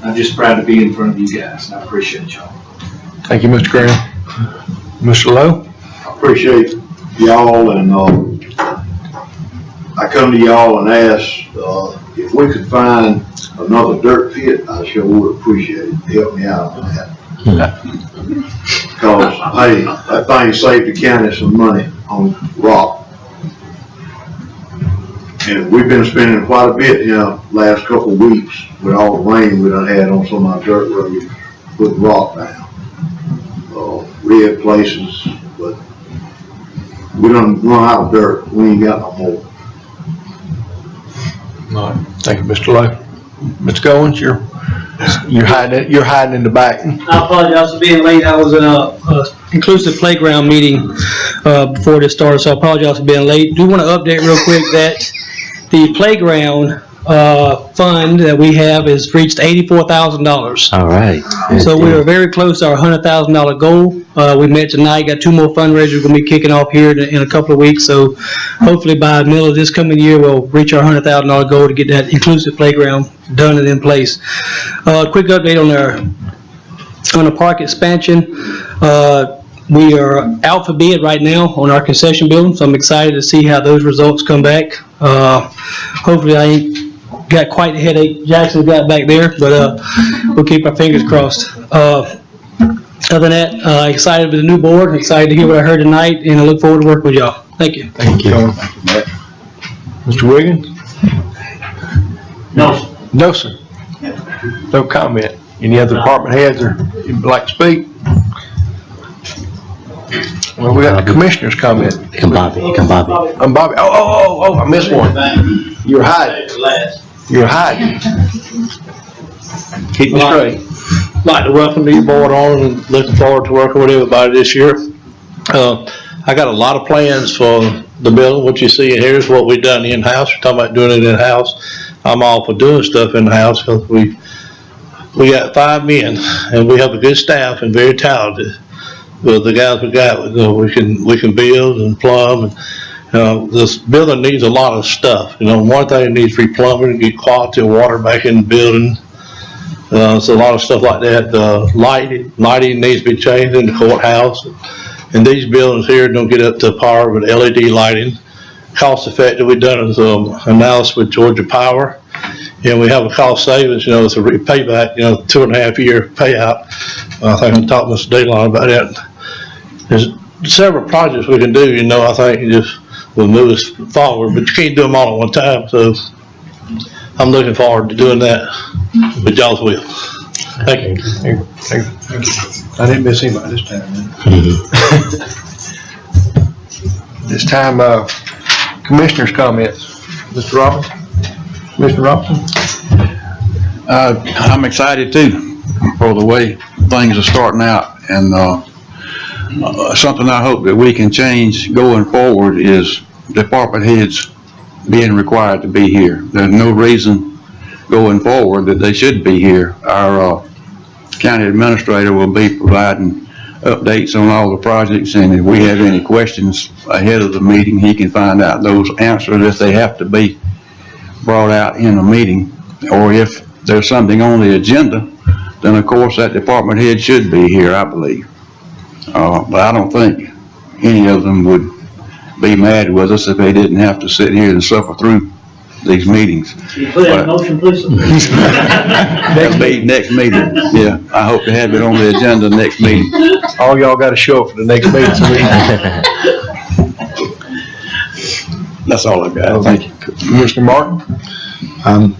I'm just proud to be in front of you guys, and I appreciate y'all. Thank you, Mr. Graham. Mr. Lowe? I appreciate y'all, and I come to y'all and ask if we could find another dirt pit. I sure would appreciate it. Help me out on that. Because, hey, that thing saved the county some money on rock. And we've been spending quite a bit, last couple of weeks with all the rain we done had on some of our dirt roads, putting rock down. Red places, but we done run out of dirt. We ain't got no more. All right. Thank you, Mr. Lowe. Mr. Goins, you're hiding in the back. I apologize for being late. I was in a inclusive playground meeting before this started, so I apologize for being late. Do want to update real quick that the playground fund that we have has reached $84,000. All right. So we are very close to our $100,000 goal. We met tonight, got 2 more fundraisers going to be kicking off here in a couple of weeks. So hopefully by the middle of this coming year, we'll reach our $100,000 goal to get that inclusive playground done and in place. Quick update on the park expansion. We are out for bid right now on our concession building, so I'm excited to see how those results come back. Hopefully I ain't got quite the headache Jackson got back there, but we'll keep our fingers crossed. Other than that, excited with the new board, excited to hear what I heard tonight, and I look forward to working with y'all. Thank you. Thank you. Mr. Wiggins? No. No, sir. No comment. Any other department heads or you'd like to speak? Well, we got the commissioner's comment. Bobby. Bobby. Oh, I missed one. You're hiding. You're hiding. Keep me straight. Like to welcome the board on and looking forward to working with everybody this year. I got a lot of plans for the building. What you see here is what we've done in-house. We're talking about doing it in-house. I'm all for doing stuff in-house because we got 5 men and we have a good staff and very talented. With the guys we got, we can build and plumb. And, this building needs a lot of stuff. One thing it needs replumbing to get quality of water back in the building. So a lot of stuff like that. Lighting needs to be changed in the courthouse. And these buildings here don't get up to par with LED lighting. Cost effective, we've done an analysis with Georgia Power. And we have a cost savings, it's a payback, 2.5 year payout. I think I talked to Mr. Delon about that. There's several projects we can do, I think it just will move us forward, but you can't do them all at one time. So I'm looking forward to doing that with y'all's will. Thank you. Thank you. I didn't miss anybody this time. This time, commissioner's comments. Mr. Robinson? Mr. Robinson? I'm excited too for the way things are starting out, and something I hope that we can change going forward is department heads being required to be here. There's no reason going forward that they should be here. Our county administrator will be providing updates on all the projects, and if we have any questions ahead of the meeting, he can find out those answers if they have to be brought out in a meeting, or if there's something on the agenda, then of course that department head should be here, I believe. But I don't think any of them would be mad with us if they didn't have to sit here and suffer through these meetings. Can you put that in motion, please? Next meeting, yeah. I hope to have it on the agenda next meeting. All y'all got to show up for the next meeting. That's all I've got. Thank you. Mr. Martin? I'm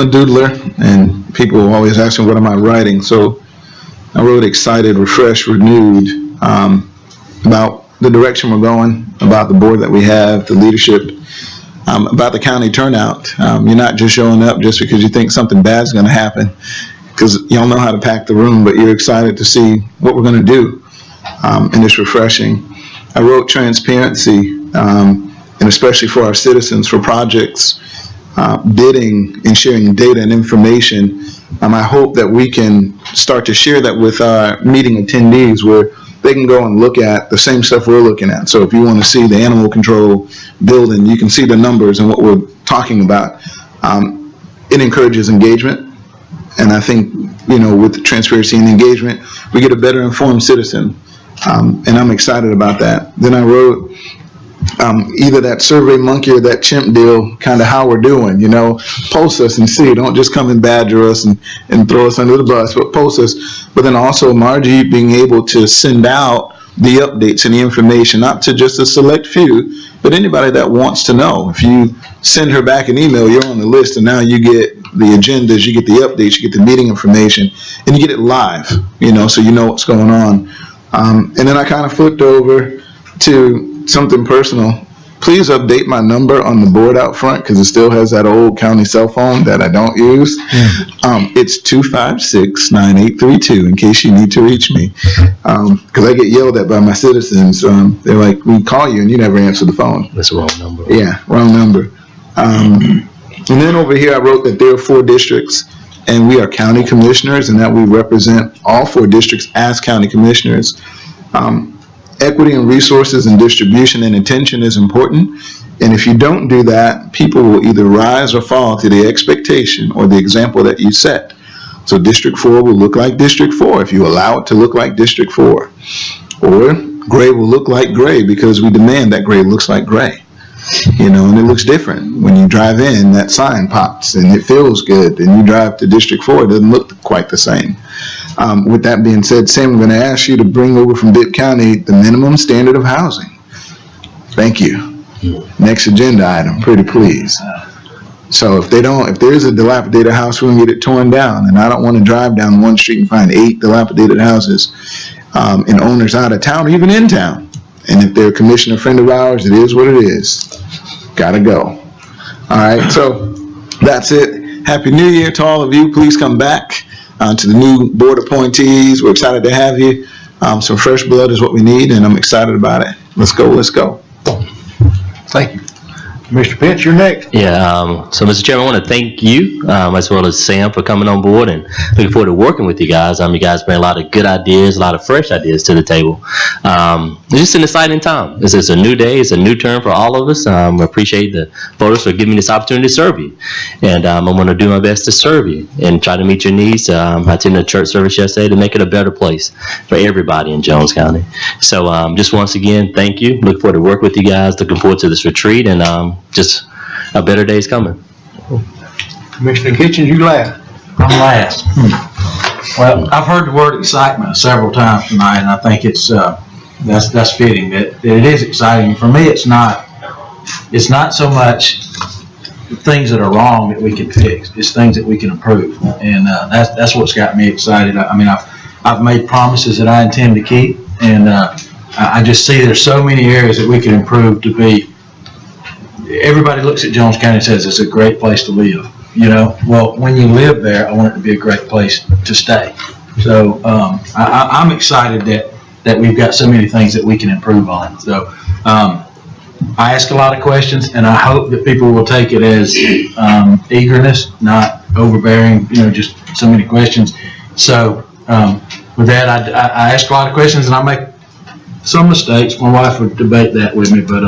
a doodler, and people always ask me, what am I writing? So I wrote excited, refreshed, renewed, about the direction we're going, about the board that we have, the leadership, about the county turnout. You're not just showing up just because you think something bad's going to happen, because y'all know how to pack the room, but you're excited to see what we're going to do, and it's refreshing. I wrote transparency, and especially for our citizens, for projects, bidding and sharing data and information. I hope that we can start to share that with our meeting attendees, where they can go and look at the same stuff we're looking at. So if you want to see the animal control building, you can see the numbers and what we're talking about. It encourages engagement. And I think, with the transparency and engagement, we get a better informed citizen. And I'm excited about that. Then I wrote either that Survey Monkey or that chimp deal, kind of how we're doing, post us and see. Don't just come and badger us and throw us under the bus, but post us. But then also Margie being able to send out the updates and the information, not to just a select few, but anybody that wants to know. If you send her back an email, you're on the list, and now you get the agendas, you get the updates, you get the meeting information, and you get it live, so you know what's going on. And then I kind of flipped over to something personal. Please update my number on the board out front, because it still has that old county cell phone that I don't use. It's 256-9832 in case you need to reach me. Because I get yelled at by my citizens. They're like, we call you and you never answer the phone. That's the wrong number. Yeah, wrong number. And then over here, I wrote that there are 4 districts, and we are county commissioners, and that we represent all 4 districts as county commissioners. Equity and resources and distribution and attention is important. And if you don't do that, people will either rise or fall to the expectation or the example that you set. So District 4 will look like District 4 if you allow it to look like District 4. Or Gray will look like Gray because we demand that Gray looks like Gray. You know, and it looks different. When you drive in, that sign pops and it feels good. And you drive to District 4, it doesn't look quite the same. With that being said, Sam, I'm going to ask you to bring over from Bibb County the minimum standard of housing. Thank you. Next agenda item, pretty please. So if there's a dilapidated house, we're gonna get it torn down. And I don't want to drive down one street and find 8 dilapidated houses and owners out of town or even in town. And if they're a commissioner friend of ours, it is what it is. Gotta go. All right, so that's it. Happy New Year to all of you. Please come back to the new board appointees. We're excited to have you. Some fresh blood is what we need, and I'm excited about it. Let's go, let's go. Thank you. Mr. Pitts, you're next. Yeah, so Mr. Chairman, I want to thank you, as well as Sam, for coming on board and looking forward to working with you guys. You guys bring a lot of good ideas, a lot of fresh ideas to the table. It's just an exciting time. This is a new day. It's a new term for all of us. I appreciate the voters for giving me this opportunity to serve you. And I'm going to do my best to serve you and try to meet your needs. I attended a church service yesterday to make it a better place for everybody in Jones County. So just once again, thank you. Look forward to work with you guys. Looking forward to this retreat, and just a better day's coming. Commissioner Kitchens, you last. I'm last. Well, I've heard the word excitement several times tonight, and I think it's that's fitting. That it is exciting. For me, it's not so much things that are wrong that we can fix. It's things that we can improve, and that's what's got me excited. I mean, I've made promises that I intend to keep, and I just see there's so many areas that we can improve to be. Everybody looks at Jones County and says it's a great place to live, you know. Well, when you live there, I want it to be a great place to stay. So I'm excited that we've got so many things that we can improve on. So I ask a lot of questions, and I hope that people will take it as eagerness, not overbearing, you know, just so many questions. So with that, I ask a lot of questions, and I make some mistakes. My wife would debate that with me, but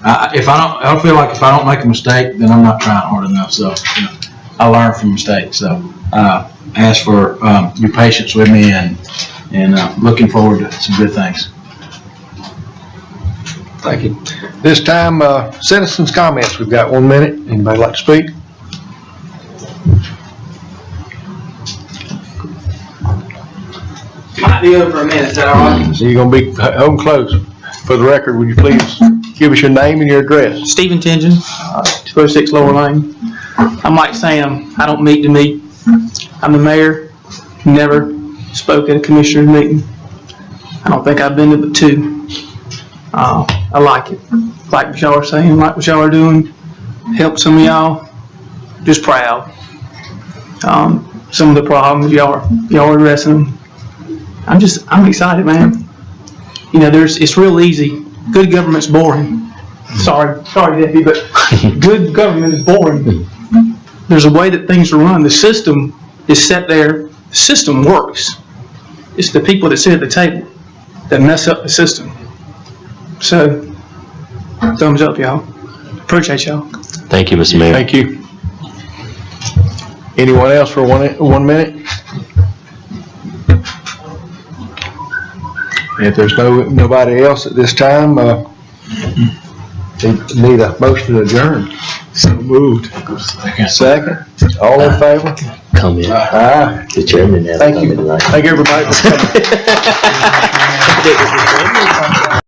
I feel like if I don't make a mistake, then I'm not trying hard enough. So you know, I learn from mistakes. So ask for your patience with me, and looking forward to some good things. Thank you. This time, citizens' comments. We've got 1 minute. Anybody like to speak? Might be over a minute, is that all right? So you're going to be home close. For the record, would you please give us your name and your address? Stephen Tingen, 206 Lower Lane. I'm like Sam, I don't meet to meet. I'm the mayor, never spoke at a commissioner's meeting. I don't think I've been to but 2. I like it. Like what y'all are saying, like what y'all are doing. Help some of y'all. Just proud. Some of the problems y'all are addressing. I'm excited, man. You know, it's real easy. Good government's boring. Sorry, Deputy, but good government is boring. There's a way that things are run. The system is set there. The system works. It's the people that sit at the table that mess up the system. So, thumbs up, y'all. Appreciate y'all. Thank you, Mr. Mayor. Thank you. Anyone else for 1 minute? If there's nobody else at this time, need a motion to adjourn. So moved. Second. All in favor? Come in. Aye. The chairman has Thank come you. in tonight. Thank everybody for coming.